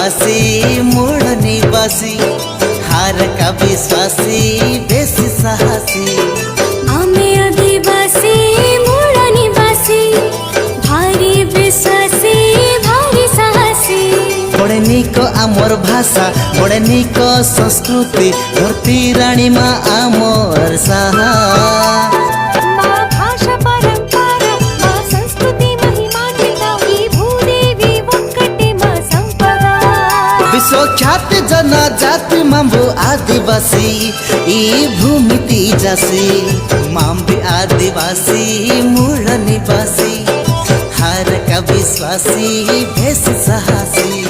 आदिवासी मूल निवासी हार का विश्वासी बेसी साहसी आमे आदिवासी मूल निवासी भारी विश्वासी भारी साहसी बड़े निक आमर भाषा बड़े निक संस्कृति धरती रानी माँ आमर साहा माँ भाषा परंपरा माँ संस्कृति महिमान्विता ही भूदेवी वक्कटे माँ संपदा विश्वख्यात जनजाति मांबु आदिवासी ई भूमि तीजासी मांबी आदिवासी मूल निवासी हार का विश्वासी भेष साहसी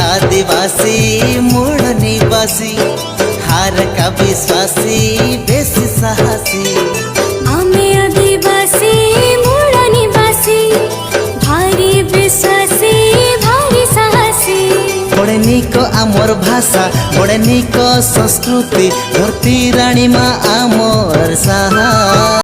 आदिवासी मूल निवासी हार का विश्वासी बेसी साहसी आमे आदिवासी मूल निवासी भारी विश्वासी भारी साहसी बड़े निक आमर भाषा बड़े निक संस्कृति धरती रानी माँ आमर साहा।